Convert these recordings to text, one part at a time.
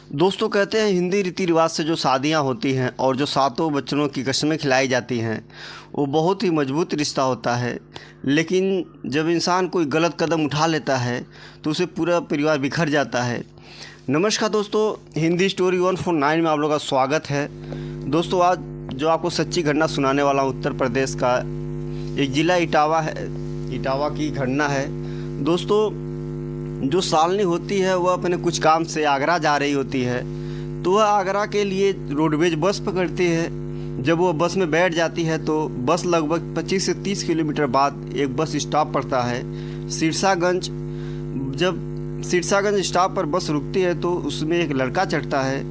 दोस्तों कहते हैं हिंदी रीति रिवाज से जो शादियां होती हैं और जो सातों बच्चों की कसमें खिलाई जाती हैं वो बहुत ही मजबूत रिश्ता होता है। लेकिन जब इंसान कोई गलत कदम उठा लेता है तो उसे पूरा परिवार बिखर जाता है। नमस्कार दोस्तों, हिंदी स्टोरी 149 में आप लोगों का स्वागत है। दोस्तों आज जो आपको सच्ची घटना सुनाने वाला हूँ उत्तर प्रदेश का एक ज़िला इटावा है, इटावा की घटना है। दोस्तों जो शालिनी होती है वह अपने कुछ काम से आगरा जा रही होती है, तो वह आगरा के लिए रोडवेज बस पकड़ती है। जब वह बस में बैठ जाती है तो बस लगभग 25 से 30 किलोमीटर बाद एक बस स्टॉप पड़ता है सिरसागंज। जब सिरसागंज स्टॉप पर बस रुकती है तो उसमें एक लड़का चढ़ता है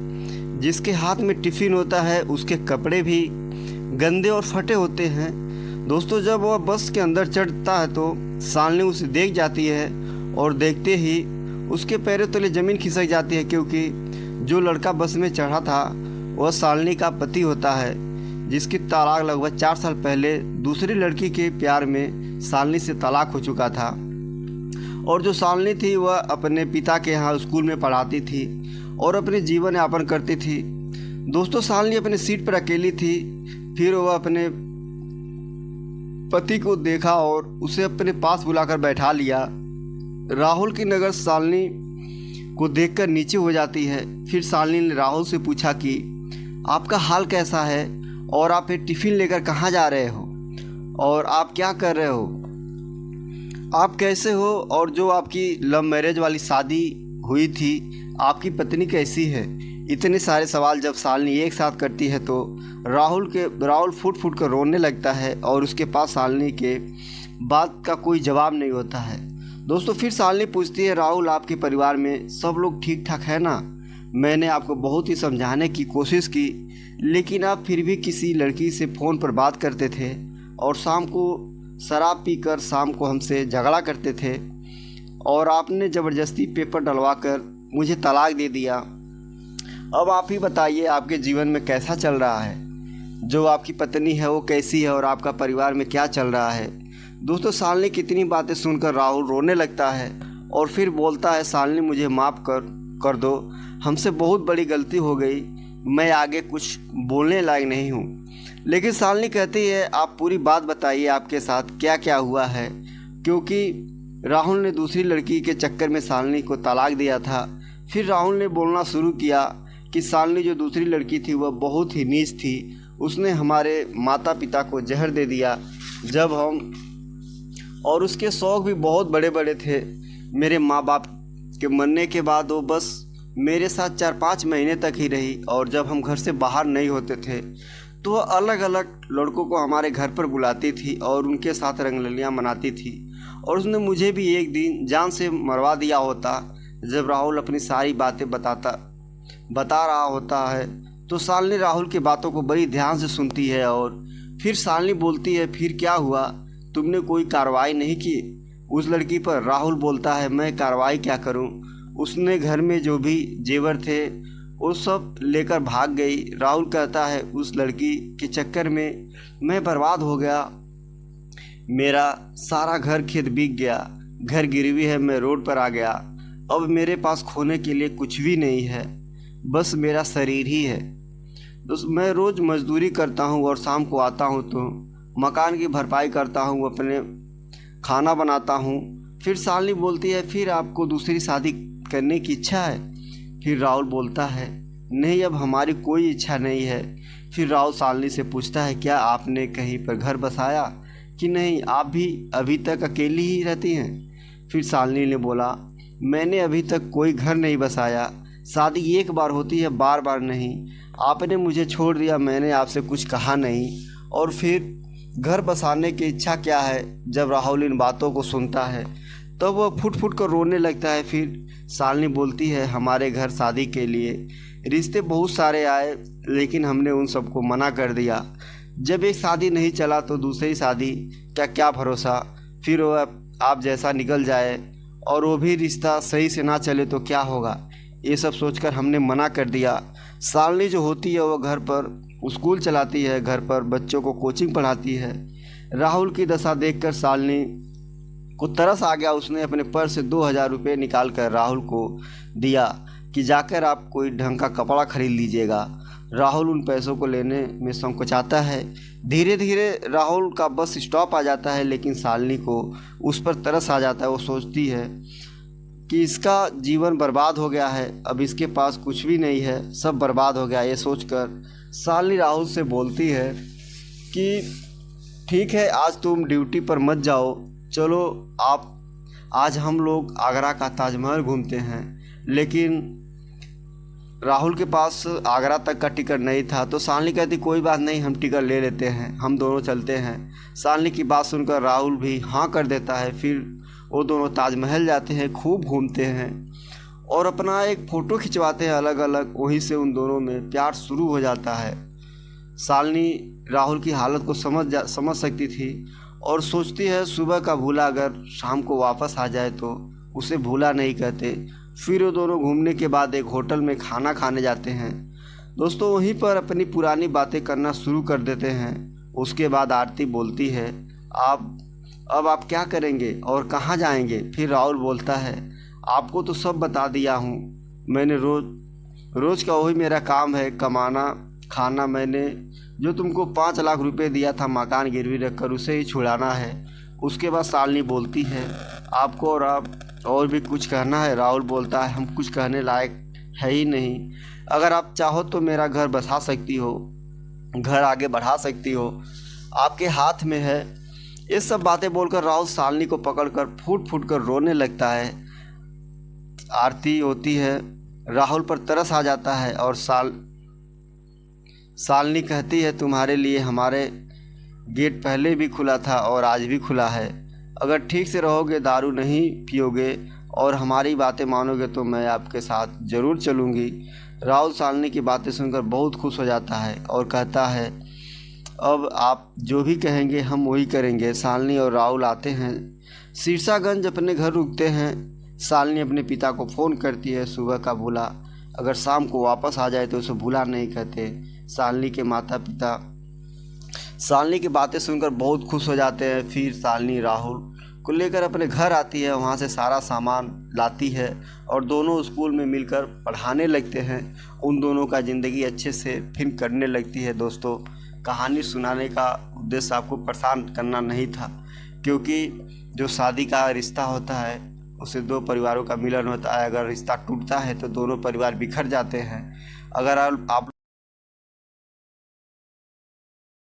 जिसके हाथ में टिफ़िन होता है। उसके कपड़े भी गंदे और फटे होते हैं। दोस्तों जब वह बस के अंदर चढ़ता है तो शालिनी उसे देख जाती है और देखते ही उसके पैरों तले ज़मीन खिसक जाती है, क्योंकि जो लड़का बस में चढ़ा था वह शालिनी का पति होता है, जिसकी तलाक लगभग 4 साल पहले दूसरी लड़की के प्यार में शालिनी से तलाक हो चुका था। और जो शालिनी थी वह अपने पिता के यहाँ स्कूल में पढ़ाती थी और अपने जीवन यापन करती थी। दोस्तों शालिनी अपने सीट पर अकेली थी। फिर वह अपने पति को देखा और उसे अपने पास बुलाकर बैठा लिया। राहुल की नज़र शालिनी को देखकर नीचे हो जाती है। फिर शालिनी ने राहुल से पूछा कि आपका हाल कैसा है और आप ये टिफ़िन लेकर कहाँ जा रहे हो और आप क्या कर रहे हो, आप कैसे हो, और जो आपकी लव मैरिज वाली शादी हुई थी आपकी पत्नी कैसी है। इतने सारे सवाल जब शालिनी एक साथ करती है तो राहुल फूट फूट कर रोने लगता है और उसके पास शालिनी के बात का कोई जवाब नहीं होता है। दोस्तों फिर शालिनी पूछती है, राहुल आपके परिवार में सब लोग ठीक ठाक है ना? मैंने आपको बहुत ही समझाने की कोशिश की लेकिन आप फिर भी किसी लड़की से फ़ोन पर बात करते थे और शाम को शराब पीकर शाम को हमसे झगड़ा करते थे और आपने ज़बरदस्ती पेपर डलवा कर मुझे तलाक दे दिया। अब आप ही बताइए आपके जीवन में कैसा चल रहा है, जो आपकी पत्नी है वो कैसी है और आपका परिवार में क्या चल रहा है। दोस्तों शालिनी की इतनी बातें सुनकर राहुल रोने लगता है और फिर बोलता है, शालिनी मुझे माफ़ कर दो, हमसे बहुत बड़ी गलती हो गई, मैं आगे कुछ बोलने लायक नहीं हूँ। लेकिन शालिनी कहती है, आप पूरी बात बताइए आपके साथ क्या क्या हुआ है, क्योंकि राहुल ने दूसरी लड़की के चक्कर में शालिनी को तलाक दिया था। फिर राहुल ने बोलना शुरू किया कि शालिनी जो दूसरी लड़की थी वह बहुत ही नीच थी, उसने हमारे माता पिता को जहर दे दिया जब हम, और उसके शौक़ भी बहुत बड़े बड़े थे। मेरे माँ बाप के मरने के बाद वो बस मेरे साथ 4-5 महीने तक ही रही और जब हम घर से बाहर नहीं होते थे तो वह अलग अलग लड़कों को हमारे घर पर बुलाती थी और उनके साथ रंगरलियाँ मनाती थी। और उसने मुझे भी एक दिन जान से मरवा दिया होता। जब राहुल अपनी सारी बातें बता रहा होता है तो शालिनी राहुल की बातों को बड़ी ध्यान से सुनती है और फिर शालिनी बोलती है, फिर क्या हुआ, तुमने कोई कार्रवाई नहीं की उस लड़की पर? राहुल बोलता है, मैं कार्रवाई क्या करूं, उसने घर में जो भी जेवर थे वो सब लेकर भाग गई। राहुल कहता है, उस लड़की के चक्कर में मैं बर्बाद हो गया, मेरा सारा घर खेत बिक गया, घर गिरवी है, मैं रोड पर आ गया। अब मेरे पास खोने के लिए कुछ भी नहीं है, बस मेरा शरीर ही है। दोस्त मैं रोज़ मजदूरी करता हूँ और शाम को आता हूँ तो मकान की भरपाई करता हूँ, अपने खाना बनाता हूँ। फिर शालिनी बोलती है, फिर आपको दूसरी शादी करने की इच्छा है? फिर राहुल बोलता है, नहीं अब हमारी कोई इच्छा नहीं है। फिर राहुल शालिनी से पूछता है, क्या आपने कहीं पर घर बसाया कि नहीं, आप भी अभी तक अकेली ही रहती हैं? फिर शालिनी ने बोला, मैंने अभी तक कोई घर नहीं बसाया, शादी एक बार होती है, बार बार नहीं। आपने मुझे छोड़ दिया, मैंने आपसे कुछ कहा नहीं, और फिर घर बसाने की इच्छा क्या है? जब राहुल इन बातों को सुनता है तब वह फुट फुट कर रोने लगता है। फिर शालिनी बोलती है, हमारे घर शादी के लिए रिश्ते बहुत सारे आए लेकिन हमने उन सबको मना कर दिया। जब एक शादी नहीं चला तो दूसरी शादी का क्या भरोसा, फिर वह आप जैसा निकल जाए और वो भी रिश्ता सही से ना चले तो क्या होगा, ये सब सोचकर हमने मना कर दिया। शालिनी जो होती है वह घर पर स्कूल चलाती है, घर पर बच्चों को कोचिंग पढ़ाती है। राहुल की दशा देखकर शालिनी को तरस आ गया। उसने अपने पर्स से 2000 रुपये निकाल कर राहुल को दिया। कि जाकर आप कोई ढंग का कपड़ा खरीद लीजिएगा। राहुल उन पैसों को लेने में संकोचाता है। धीरे धीरे राहुल का बस स्टॉप आ जाता है, लेकिन शालिनी को उस पर तरस आ जाता है। वो सोचती है कि इसका जीवन बर्बाद हो गया है, अब इसके पास कुछ भी नहीं है, सब बर्बाद हो गया। ये सोचकर शालिनी राहुल से बोलती है कि ठीक है, आज तुम ड्यूटी पर मत जाओ, चलो आज हम लोग आगरा का ताजमहल घूमते हैं। लेकिन राहुल के पास आगरा तक का टिकट नहीं था, तो शालिनी कहती कोई बात नहीं, हम टिकट ले लेते हैं, हम दोनों चलते हैं। शालिनी की बात सुनकर राहुल भी हाँ कर देता है। फिर वो दोनों ताजमहल जाते हैं, खूब घूमते हैं और अपना एक फ़ोटो खिंचवाते हैं अलग अलग। वहीं से उन दोनों में प्यार शुरू हो जाता है। शालिनी राहुल की हालत को समझ सकती थी और सोचती है सुबह का भूला अगर शाम को वापस आ जाए तो उसे भूला नहीं कहते। फिर वो दोनों घूमने के बाद एक होटल में खाना खाने जाते हैं। दोस्तों वहीं पर अपनी पुरानी बातें करना शुरू कर देते हैं। उसके बाद आरती बोलती है अब आप क्या करेंगे और कहाँ जाएंगे? फिर राहुल बोलता है आपको तो सब बता दिया हूँ, मैंने रोज़ का वही मेरा काम है, कमाना खाना। मैंने जो तुमको 5 लाख रुपए दिया था मकान गिरवी रखकर, उसे ही छुड़ाना है। उसके बाद शालिनी बोलती है आपको और भी कुछ कहना है? राहुल बोलता है हम कुछ कहने लायक है ही नहीं, अगर आप चाहो तो मेरा घर बसा सकती हो, घर आगे बढ़ा सकती हो, आपके हाथ में है। ये सब बातें बोलकर राहुल शालिनी को पकड़कर फूट कर रोने लगता है। आरती होती है, राहुल पर तरस आ जाता है और शालिनी कहती है तुम्हारे लिए हमारे गेट पहले भी खुला था और आज भी खुला है, अगर ठीक से रहोगे, दारू नहीं पियोगे और हमारी बातें मानोगे तो मैं आपके साथ ज़रूर चलूँगी। राहुल शालिनी की बातें सुनकर बहुत खुश हो जाता है और कहता है अब आप जो भी कहेंगे हम वही करेंगे। शालिनी और राहुल आते हैं सिरसागंज, अपने घर रुकते हैं। शालिनी अपने पिता को फ़ोन करती है सुबह का भूला अगर शाम को वापस आ जाए तो उसे भूला नहीं कहते। शालिनी के माता पिता शालिनी की बातें सुनकर बहुत खुश हो जाते हैं। फिर शालिनी राहुल को लेकर अपने घर आती है, वहाँ से सारा सामान लाती है और दोनों स्कूल में मिलकर पढ़ाने लगते हैं। उन दोनों का ज़िंदगी अच्छे से फिर करने लगती है। दोस्तों कहानी सुनाने का उद्देश्य आपको परेशान करना नहीं था, क्योंकि जो शादी का रिश्ता होता है उसे 2 परिवारों का मिलन होता है। अगर रिश्ता टूटता है तो दोनों परिवार बिखर जाते हैं। अगर आप